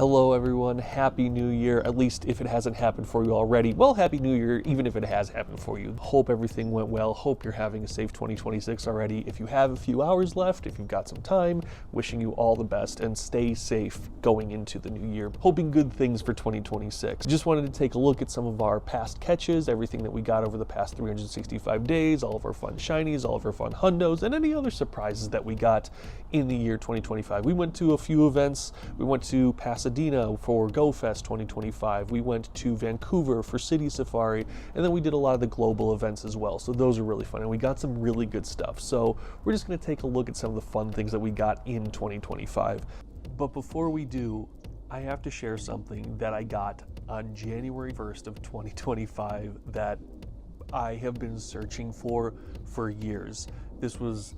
Hello everyone, Happy New Year, at least if it hasn't happened for you already. Well, Happy New Year, even if it has happened for you. Hope everything went well, hope you're having a safe 2026 already. If you have a few hours left, if you've got some time, wishing you all the best and stay safe going into the new year. Hoping good things for 2026. Just wanted to take a look at some of our past catches, everything that we got over the past 365 days, all of our fun Shinies, all of our fun Hundos, and any other surprises that we got in the year 2025. We went to a few events. We went to Pasadena for GoFest 2025. We went to Vancouver for City Safari, and then we did a lot of the global events as well. So those are really fun, and we got some really good stuff. So we're just gonna take a look at some of the fun things that we got in 2025. But before we do, I have to share something that I got on January 1st of 2025 that I have been searching for years. This was,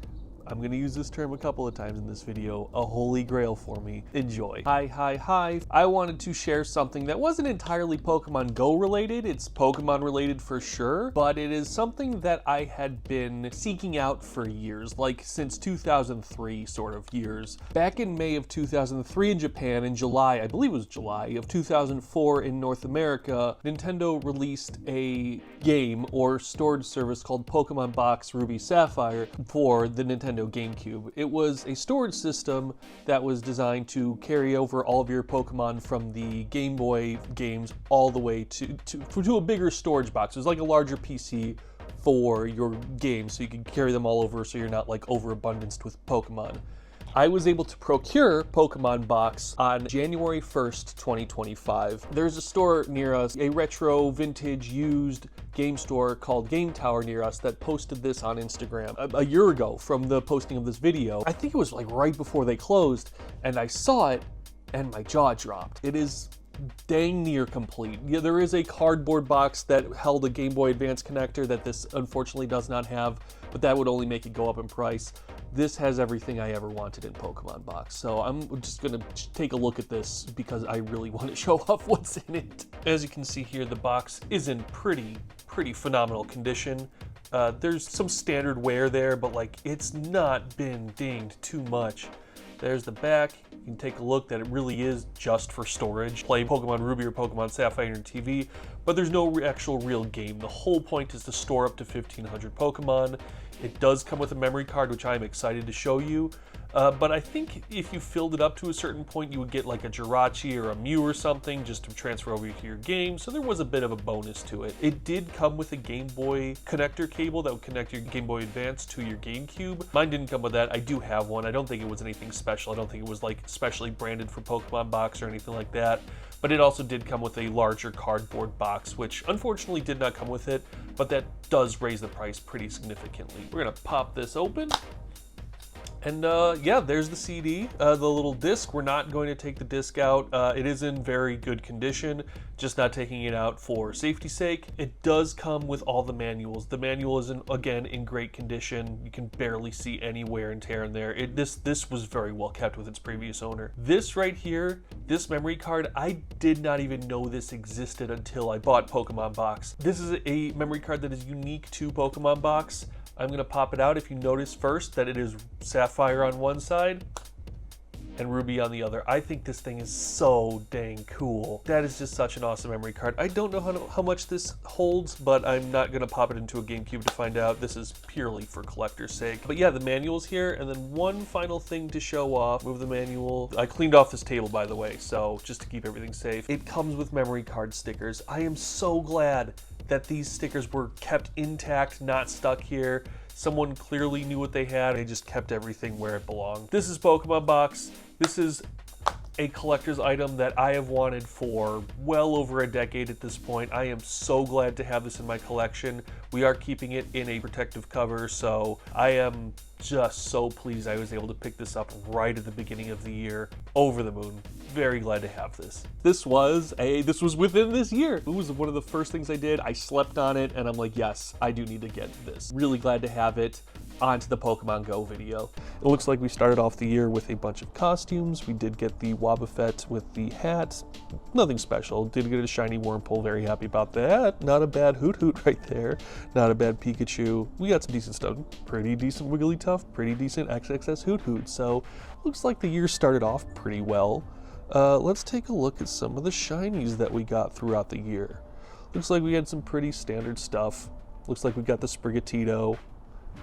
I'm going to use this term a couple of times in this video, a holy grail for me. Enjoy. Hi. I wanted to share something that wasn't entirely Pokemon Go related. It's Pokemon related for sure, but it is something that I had been seeking out for years, like since 2003 sort of years. Back in May of 2003 in Japan, in July, I believe it was July of 2004 in North America, Nintendo released a game or storage service called Pokemon Box Ruby Sapphire for the Nintendo GameCube. It was a storage system that was designed to carry over all of your Pokemon from the Game Boy games all the way to a bigger storage box. It was like a larger PC for your games, so you could carry them all over so you're not like overabundant with Pokemon. I was able to procure Pokemon Box on January 1st, 2025. There's a store near us, a retro, vintage, used game store called Game Tower near us that posted this on Instagram a year ago from the posting of this video. I think it was like right before they closed, and I saw it and my jaw dropped. It is dang near complete. Yeah, there is a cardboard box that held a Game Boy Advance connector that this unfortunately does not have, but that would only make it go up in price. This has everything I ever wanted in Pokemon Box, so I'm just gonna take a look at this because I really want to show off what's in it. As you can see here, the box is in pretty phenomenal condition. There's some standard wear there, but like it's not been dinged too much. There's the back. You can take a look that it really is just for storage. Play Pokemon Ruby or Pokemon Sapphire on your TV, but there's no actual real game. The whole point is to store up to 1,500 Pokemon. It does come with a memory card, which I'm excited to show you. But I think if you filled it up to a certain point, you would get like a Jirachi or a Mew or something just to transfer over to your game. So there was a bit of a bonus to it. It did come with a Game Boy connector cable that would connect your Game Boy Advance to your GameCube. Mine didn't come with that. I do have one. I don't think it was anything special. I don't think it was like specially branded for Pokemon Box or anything like that. But it also did come with a larger cardboard box, which unfortunately did not come with it, but that does raise the price pretty significantly. We're gonna pop this open. And yeah, there's the CD, the little disc. We're not going to take the disc out. It is in very good condition, just not taking it out for safety's sake. It does come with all the manuals. The manual is, again, in great condition. You can barely see any wear and tear in there. This was very well kept with its previous owner. This right here, this memory card, I did not even know this existed until I bought Pokemon Box. This is a memory card that is unique to Pokemon Box. I'm gonna pop it out. If you notice first that it is Sapphire on one side and Ruby on the other. I think this thing is so dang cool. That is just such an awesome memory card. I don't know how much this holds, but I'm not gonna pop it into a GameCube to find out. This is purely for collector's sake. But yeah, the manual's here, and then one final thing to show off. Move the manual. I cleaned off this table, by the way, so just to keep everything safe. It comes with memory card stickers. I am so glad that these stickers were kept intact, not stuck here. Someone clearly knew what they had. They just kept everything where it belonged. This is Pokemon Box. This is a collector's item that I have wanted for well over a decade at this point. I am so glad to have this in my collection. We are keeping it in a protective cover, so I am just so pleased I was able to pick this up right at the beginning of the year. Over the moon. Very glad to have this. This was within this year. It was one of the first things I did. I slept on it and I'm like, yes, I do need to get this. Really glad to have it. Onto the Pokemon Go video. It looks like we started off the year with a bunch of costumes. We did get the Wobbuffet with the hat. Nothing special. Did get a shiny Wurmple. Very happy about that. Not a bad Hoot right there. Not a bad Pikachu. We got some decent stuff. Pretty decent Wigglytuff. Pretty decent XXS Hoot. So looks like the year started off pretty well. Let's take a look at some of the shinies that we got throughout the year. Looks like we had some pretty standard stuff. Looks like we got the Sprigatito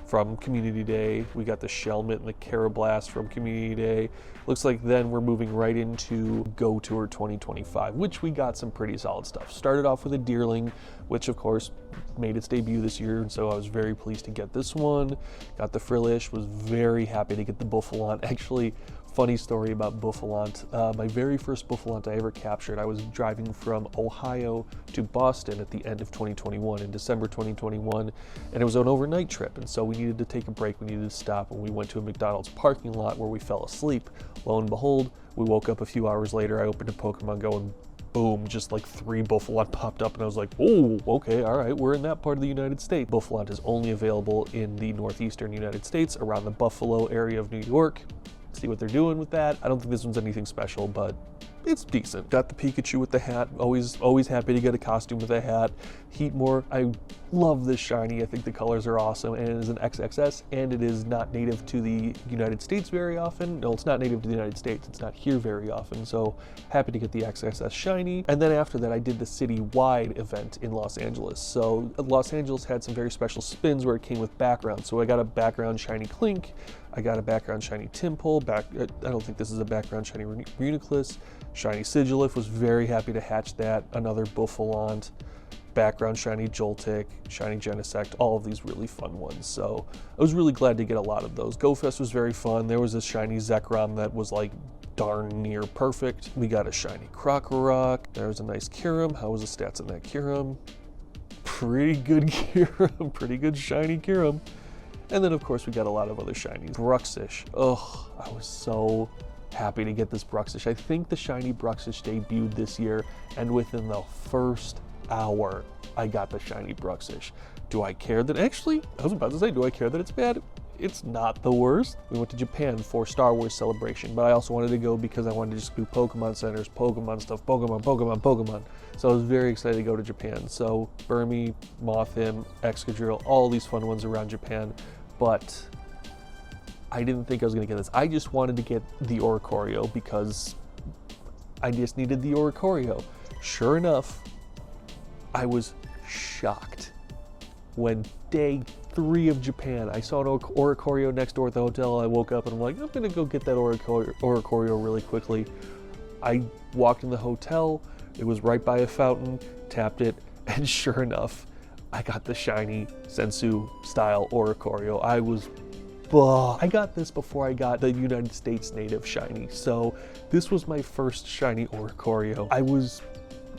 from Community Day. We got the Shelmet and the Carablast from Community Day. Looks like then we're moving right into Go Tour 2025, which we got some pretty solid stuff. Started off with a Deerling, which of course made its debut this year, and so I was very pleased to get this one. Got the Frillish, was very happy to get the Buffalont. Actually, funny story about Buffalont. My very first Buffalont I ever captured, I was driving from Ohio to Boston at the end of 2021, in December 2021, and it was an overnight trip, and so we needed to take a break, we needed to stop, and we went to a McDonald's parking lot where we fell asleep. Lo and behold, we woke up a few hours later, I opened a Pokemon Go, and boom, just like 3 Buffalont popped up, and I was like, oh, okay, all right, we're in that part of the United States. Buffalont is only available in the northeastern United States, around the Buffalo area of New York. See what they're doing with that. I don't think this one's anything special, but it's decent. Got the Pikachu with the hat. Always happy to get a costume with a hat. Heatmore, I love this shiny. I think the colors are awesome, and it is an XXS, and it is not native to the United States very often. No, it's not native to the United States. It's not here very often, so happy to get the XXS shiny. And then after that, I did the city-wide event in Los Angeles. So Los Angeles had some very special spins where it came with background. So I got a background shiny Clink. I got a background shiny Timpole. I don't think this is a background shiny Reuniclus. Shiny Sigilif, was very happy to hatch that. Another Buffalont, background shiny Joltik, shiny Genesect, all of these really fun ones. So I was really glad to get a lot of those. GoFest was very fun. There was a shiny Zekrom that was like darn near perfect. We got a shiny Krokorok. There was a nice Kyurem. How was the stats on that Kyurem? Pretty good Kyurem, pretty good shiny Kyurem. And then of course we got a lot of other shinies. Bruxish, oh, I was so happy to get this Bruxish. I think the shiny Bruxish debuted this year, and within the first hour, I got the shiny Bruxish. Do I care that, actually, I was about to say, do I care that it's bad? It's not the worst. We went to Japan for Star Wars Celebration, but I also wanted to go because I wanted to just do Pokemon centers, Pokemon stuff, Pokemon. So I was very excited to go to Japan. So Burmy, Mothim, Excadrill, all these fun ones around Japan, but I didn't think I was gonna get this. I just wanted to get the Oricorio because I just needed the Oricorio. Sure enough, I was shocked when day 3 of Japan, I saw an Oricorio next door at the hotel. I woke up and I'm like, I'm gonna go get that Oricorio really quickly. I walked in the hotel, it was right by a fountain, tapped it, and sure enough, I got the shiny Sensu style Oricorio. I got this before I got the United States native shiny, so this was my first shiny Oricorio. I was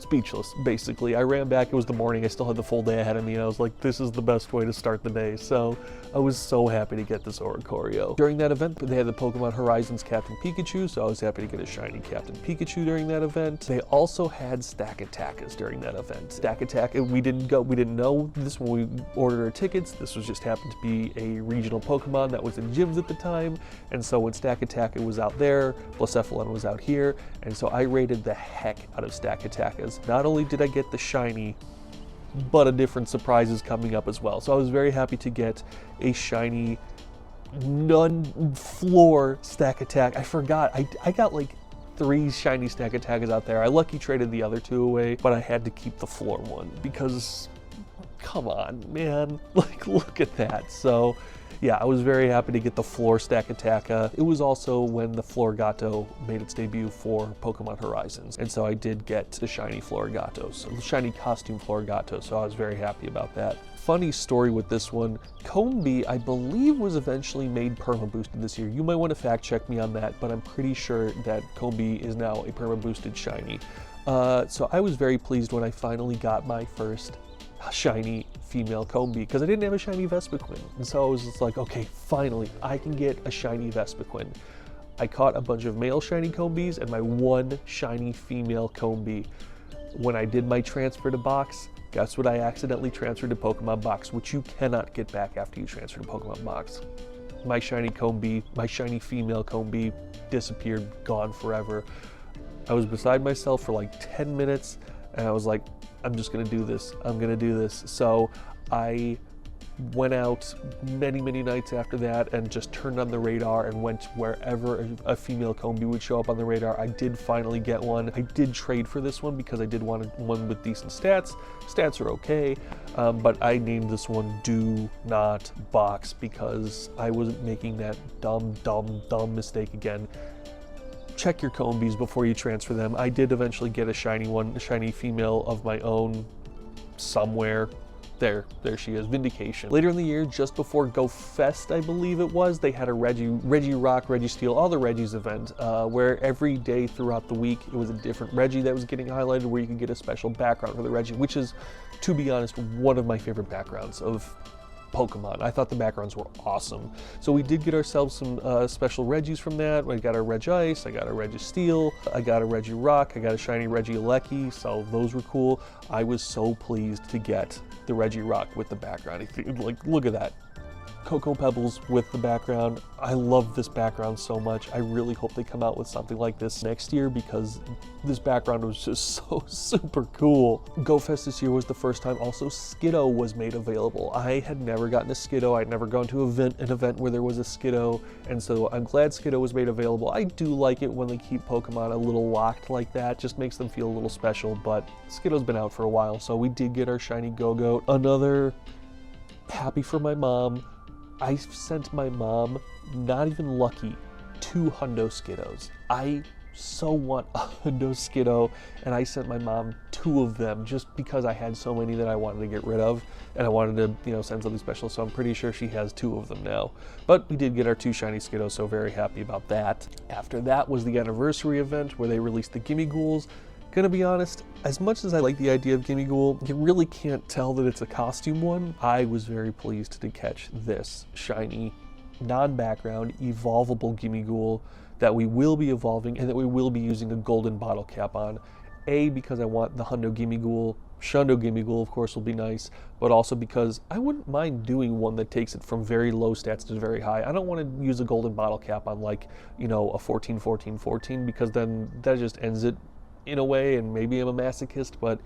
speechless, basically. I ran back, it was the morning, I still had the full day ahead of me, and I was like, this is the best way to start the day. So I was so happy to get this Oricorio. During that event, they had the Pokemon Horizons Captain Pikachu, so I was happy to get a shiny Captain Pikachu during that event. They also had Stakatakas during that event. Stakataka, we didn't know this when we ordered our tickets. This was just happened to be a regional Pokemon that was in gyms at the time, and so when Stakataka was out there, Blacephalon was out here, and so I rated the heck out of Stakatakas. Not only did I get the shiny, but a different surprise is coming up as well. So I was very happy to get a shiny non-floor Stakataka. I forgot, I got like 3 shiny Stakatakas out there. I lucky traded the other 2 away, but I had to keep the floor one because, come on, man, like look at that. So yeah, I was very happy to get the floor Stakataka. It was also when the Florigato made its debut for Pokemon Horizons, and so I did get the shiny Florigato, so the shiny costume Florigato, so I was very happy about that. Funny story with this one, Combee, I believe, was eventually made perma boosted this year. You might want to fact check me on that, but I'm pretty sure that Combee is now a perma boosted shiny. So I was very pleased when I finally got my first shiny female Combee, because I didn't have a shiny Vespiquen, and so I was just like, okay, finally I can get a shiny Vespiquen. I caught a bunch of male shiny Combees and my one shiny female Combee. When I did my transfer to box, guess what I accidentally transferred to Pokemon Box, which you cannot get back after you transfer to Pokemon Box. My shiny Combee, my shiny female Combee disappeared, gone forever. I was beside myself for like 10 minutes, and I was like, I'm just gonna do this. I'm gonna do this. So I went out many nights after that and just turned on the radar and went wherever a female Combee would show up on the radar. I did finally get one. I did trade for this one because I did want one with decent stats. Stats are okay, but I named this one Do Not Box because I was making that dumb mistake again. Check your Combees before you transfer them. I did eventually get a shiny one, a shiny female of my own somewhere. There she is, Vindication. Later in the year, just before Go Fest, I believe it was, they had a Reggie Rock, Registeel, all the Reggies event, where every day throughout the week, it was a different Reggie that was getting highlighted, where you could get a special background for the Reggie, which is, to be honest, one of my favorite backgrounds of Pokemon. I thought the backgrounds were awesome. So we did get ourselves some special Reggies from that. I got a Regice, I got a Registeel, I got a Regirock, I got a shiny Regieleki, so those were cool. I was so pleased to get the Regirock with the background. Like, look at that. Cocoa Pebbles with the background. I love this background so much. I really hope they come out with something like this next year because this background was just so super cool. Go Fest this year was the first time also Skiddo was made available. I had never gotten a Skiddo. I'd never gone to an event where there was a Skiddo, and so I'm glad Skiddo was made available. I do like it when they keep Pokemon a little locked like that. Just makes them feel a little special, but Skiddo's been out for a while, so we did get our shiny Go-Goat. Another happy for my mom. I sent my mom, not even lucky, 2 Hundo Skiddos. I so want a Hundo Skiddo, and I sent my mom 2 of them just because I had so many that I wanted to get rid of, and I wanted to, send something special, so I'm pretty sure she has 2 of them now. But we did get our 2 shiny Skiddos, so very happy about that. After that was the anniversary event where they released the Gimmighoul's. Gonna be honest, as much as I like the idea of Gimmighoul, you really can't tell that it's a costume one. I was very pleased to catch this shiny, non-background, evolvable Gimmighoul that we will be evolving and that we will be using a golden bottle cap on. A, because I want the Hundo Gimmighoul. Shundo Gimmighoul, of course, will be nice, but also because I wouldn't mind doing one that takes it from very low stats to very high. I don't want to use a golden bottle cap on, like, a 14-14-14, because then that just ends it in a way, and maybe I'm a masochist, but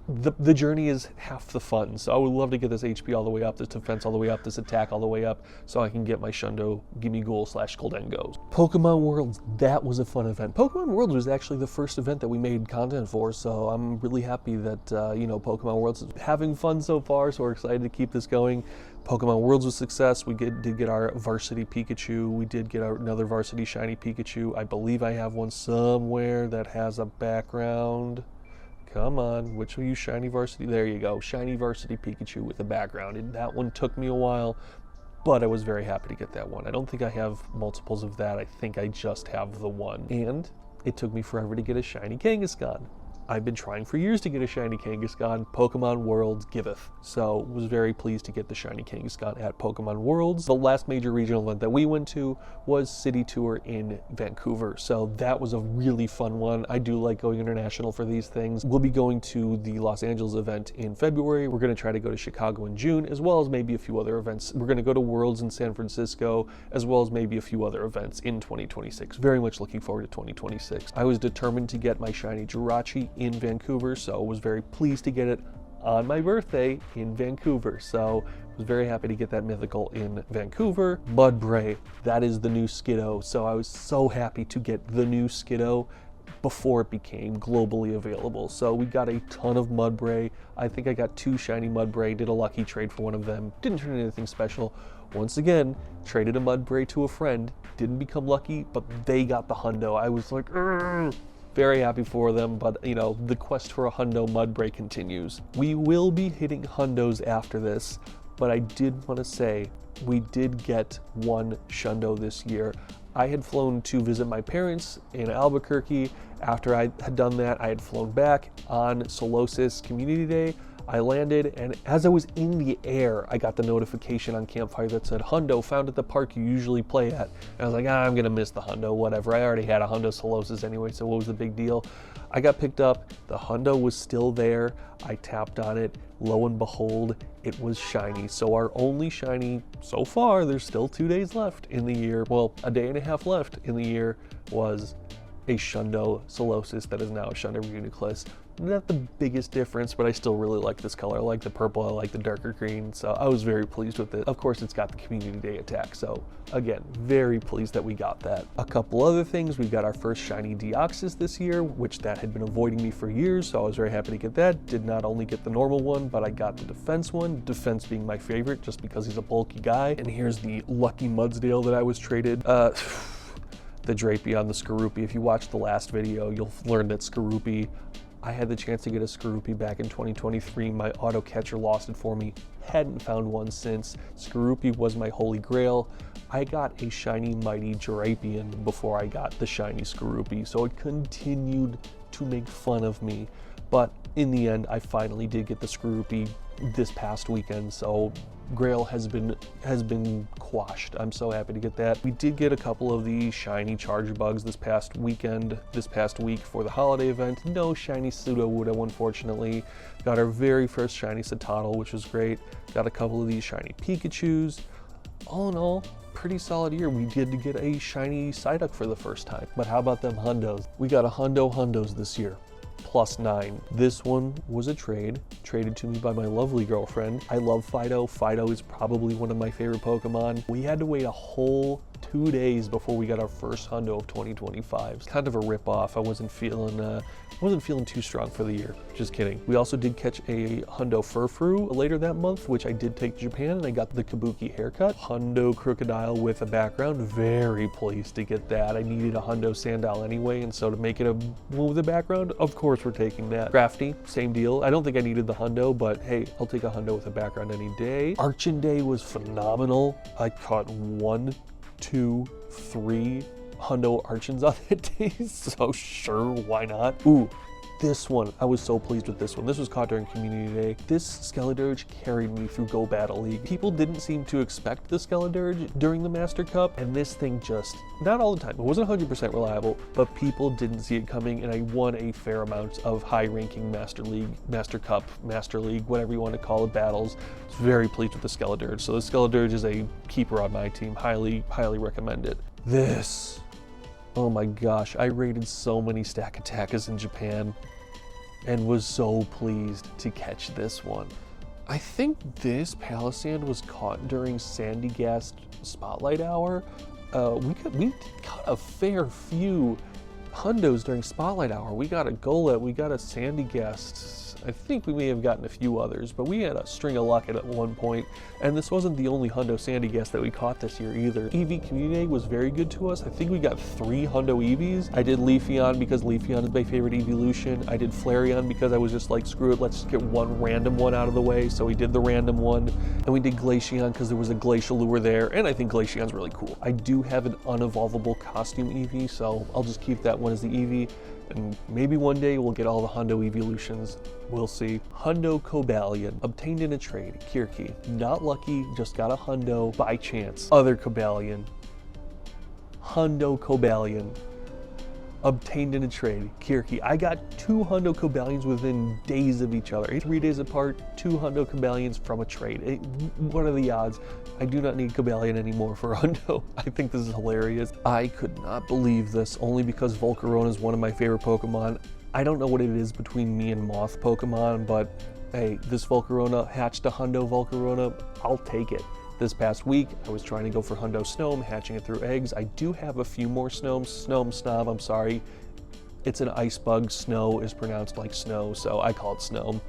the journey is half the fun. So I would love to get this HP all the way up, this defense all the way up, this attack all the way up, so I can get my Shundo Gimmighoul / Goldengo. Pokemon Worlds, that was a fun event. Pokemon Worlds was actually the first event that we made content for, so I'm really happy that, Pokemon Worlds is having fun so far, so we're excited to keep this going. Pokemon Worlds was a success. We did get our Varsity Pikachu. We did get another Varsity Shiny Pikachu. I believe I have one somewhere that has a background. Come on, which will you shiny Varsity? There you go, shiny Varsity Pikachu with a background. And that one took me a while, but I was very happy to get that one. I don't think I have multiples of that. I think I just have the one. And it took me forever to get a shiny Kangaskhan. I've been trying for years to get a shiny Kangaskhan. Pokemon Worlds giveth. So was very pleased to get the shiny Kangaskhan at Pokemon Worlds. The last major regional event that we went to was City Tour in Vancouver. So that was a really fun one. I do like going international for these things. We'll be going to the Los Angeles event in February. We're going to try to go to Chicago in June, as well as maybe a few other events. We're going to go to Worlds in San Francisco, as well as maybe a few other events in 2026. Very much looking forward to 2026. I was determined to get my shiny Jirachi in Vancouver, so was very pleased to get it on my birthday in Vancouver. So was very happy to get that mythical in Vancouver. Mudbray, that is the new Skiddo. So I was so happy to get the new Skiddo before it became globally available. So we got a ton of Mudbray. I think I got 2 shiny Mudbray, did a lucky trade for one of them. Didn't turn into anything special. Once again, traded a Mudbray to a friend. Didn't become lucky, but they got the Hundo. I was like, "Urgh." Very happy for them, but the quest for a Hundo Mudbray continues. We will be hitting Hundos after this, but I did want to say we did get one Shundo this year. I had flown to visit my parents in Albuquerque. After I had done that, I had flown back on Solosis Community Day. I landed, and as I was in the air, I got the notification on Campfire that said, Hundo found at the park you usually play at. And I was like, I'm gonna miss the Hundo, whatever. I already had a Hundo Solosis anyway, so what was the big deal? I got picked up, the Hundo was still there, I tapped on it, lo and behold, it was shiny. So our only shiny so far, there's still 2 days left in the year, well, a day and a half left in the year, was a Shundo Solosis that is now a Shundo Reuniclus. Not the biggest difference, but I still really like this color. I like the purple, I like the darker green, so I was very pleased with it. Of course, it's got the Community Day attack, so again, very pleased that we got that. A couple other things, we got our first shiny Deoxys this year, which that had been avoiding me for years, so I was very happy to get that. Did not only get the normal one, but I got the defense one, defense being my favorite just because he's a bulky guy. And here's the Lucky Mudsdale that I was traded. The Drapey on the Skorupi. If you watched the last video, you'll learn that Skorupi, I had the chance to get a Skorupi back in 2023. My auto catcher lost it for me. Hadn't found one since. Skorupi was my holy grail. I got a shiny Mighty Drapion before I got the shiny Skorupi, so it continued to make fun of me. But in the end, I finally did get the Skorupi this past weekend, so Grail has been quashed. I'm so happy to get that. We did get a couple of the shiny Chargebugs this past week for the holiday event. No shiny Sudowoodo, unfortunately. Got our very first shiny Citadel, which was great. Got a couple of these shiny Pikachus. All in all, pretty solid year. We did get a shiny Psyduck for the first time. But how about them Hundos? We got a Hundos this year. +9. This one was a traded to me by my lovely girlfriend. I love Fido. Fido is probably one of my favorite Pokemon. We had to wait a whole 2 days before we got our first Hundo of 2025. It's kind of a rip-off. I wasn't feeling too strong for the year. Just kidding. We also did catch a Hundo Furfrou later that month, which I did take to Japan, and I got the Kabuki haircut. Hundo Crocodile with a background. Very pleased to get that. I needed a Hundo Sandile anyway, and so to make it a one with a background, of course we're taking that. Crafty, same deal. I don't think I needed the Hundo, but hey, I'll take a Hundo with a background any day. Archon Day was phenomenal. I caught 1, 2, 3 Hundo Archons on that day, so sure, why not? Ooh, this one, I was so pleased with this one. This was caught during Community Day. This Skeledirge carried me through Go Battle League. People didn't seem to expect the Skeledirge during the Master Cup, and this thing just, not all the time, it wasn't 100% reliable, but people didn't see it coming, and I won a fair amount of high-ranking Master League, Master Cup, Master League, whatever you want to call it, battles. I was very pleased with the Skeledirge. So the Skeledirge is a keeper on my team. Highly, highly recommend it. This, oh my gosh, I rated so many Stack Attackers in Japan and was so pleased to catch this one. I think this Palisand was caught during Sandygast Spotlight Hour. We caught a fair few Hundos during Spotlight Hour. We got a Golett, we got a Sandygast. I think we may have gotten a few others, but we had a string of luck at one point, and this wasn't the only Hundo Sandygast that we caught this year either. EV Community was very good to us. I think we got 3 Hundo Eevees. I did Leafeon because Leafeon is my favorite evolution. I did Flareon because I was just like, screw it, let's just get one random one out of the way. So we did the random one, and we did Glaceon because there was a Glacial Lure there, and I think Glaceon's really cool. I do have an unevolvable costume Eevee, so I'll just keep that one as the Eevee. And maybe one day we'll get all the Hundo evolutions. We'll see. Hundo Cobalion, obtained in a trade, Kirky. Not lucky, just got a Hundo by chance. Other Cobalion. Hundo Cobalion, obtained in a trade, Kirky. I got 2 Hundo Cobalions within days of each other. 3 days apart, 2 Hundo Cobalions from a trade. What are the odds? I do not need Cobalion anymore for Hundo. I think this is hilarious. I could not believe this, only because Volcarona is one of my favorite Pokemon. I don't know what it is between me and Moth Pokemon, but hey, this Volcarona hatched a Hundo Volcarona, I'll take it. This past week, I was trying to go for Hundo Snom, hatching it through eggs. I do have a few more Snob, I'm sorry. It's an ice bug. Snow is pronounced like snow, so I call it Snom.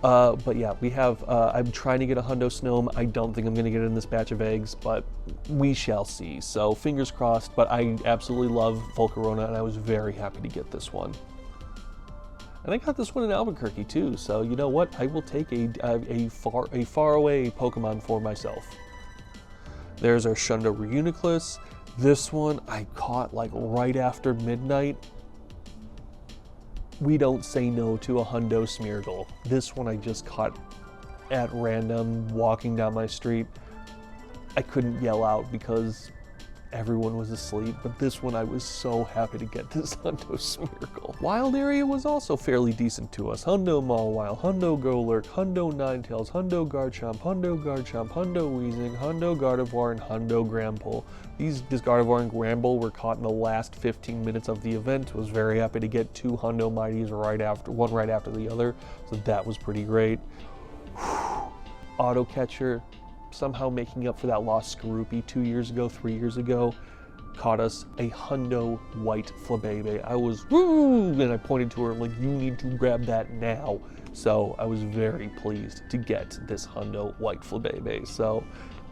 But yeah, we have, I'm trying to get a Hundo Snom. I don't think I'm going to get it in this batch of eggs, but we shall see. So fingers crossed, but I absolutely love Volcarona, and I was very happy to get this one. And I got this one in Albuquerque too, so you know what? I will take a far away Pokemon for myself. There's our Shundo Reuniclus. This one I caught like right after midnight. We don't say no to a Hundo Smeargle. This one I just caught at random walking down my street. I couldn't yell out because everyone was asleep, but this one I was so happy to get this Hundo Smeargle. Wild area was also fairly decent to us. Hundo Mawile, Hundo Golurk, Hundo Ninetales, Hundo Garchomp, Hundo Weezing, Hundo Gardevoir, and Hundo Gramble. This Gardevoir and Gramble were caught in the last 15 minutes of the event. Was very happy to get 2 Hundo Mighties one right after the other, so that was pretty great. Auto catcher, somehow making up for that lost Skorupi 3 years ago, caught us a Hundo White Flabebe. I was, woo, and I pointed to her, I'm like, you need to grab that now. So I was very pleased to get this Hundo White Flabebe. So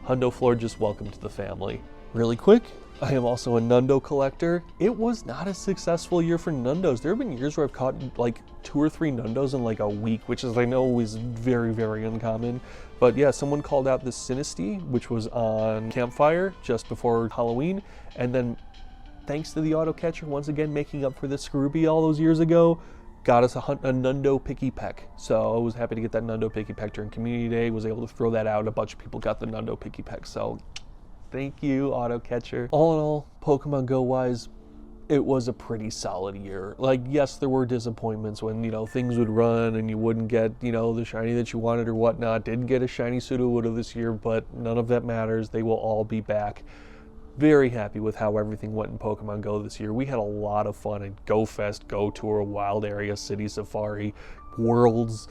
Hundo Florges, welcome to the family. Really quick, I am also a Nundo collector. It was not a successful year for Nundos. There have been years where I've caught like 2 or 3 Nundos in like a week, which is, I know, is very, very uncommon. But yeah, someone called out this Sinistea, which was on Campfire just before Halloween. And then thanks to the auto catcher, once again, making up for this Skorupi all those years ago, got us a Nundo Picky Peck. So I was happy to get that Nundo Picky Peck during Community Day, was able to throw that out. A bunch of people got the Nundo Picky Peck. So thank you, auto catcher. All in all, Pokemon Go wise, it was a pretty solid year. Like, yes, there were disappointments when, you know, things would run and you wouldn't get, you know, the shiny that you wanted or whatnot. Didn't get a shiny Sudowoodo this year, but none of that matters. They will all be back. Very happy with how everything went in Pokemon Go this year. We had a lot of fun at Go Fest, Go Tour, Wild Area, City Safari, Worlds.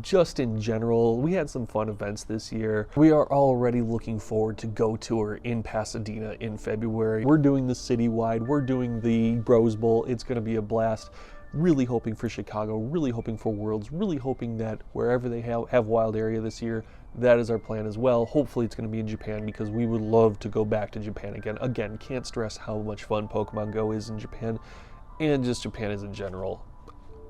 Just in general, we had some fun events this year. We are already looking forward to Go Tour in Pasadena in February. We're doing the citywide, we're doing the Rose Bowl. It's going to be a blast. Really hoping for Chicago, really hoping for Worlds, really hoping that wherever they have Wild Area this year, that is our plan as well. Hopefully it's going to be in Japan, because we would love to go back to Japan again. Again, can't stress how much fun Pokemon Go is in Japan, and just Japan is in general.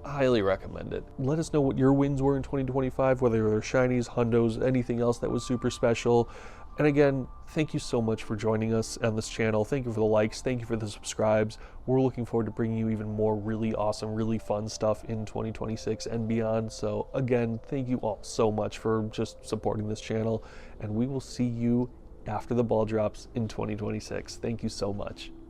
Highly recommend it. Let us know what your wins were in 2025, whether they're shinies, hundos, anything else that was super special. And again, thank you so much for joining us on this channel. Thank you for the likes. Thank you for the subscribes. We're looking forward to bringing you even more really awesome, really fun stuff in 2026 and beyond. So again, thank you all so much for just supporting this channel. And we will see you after the ball drops in 2026. Thank you so much.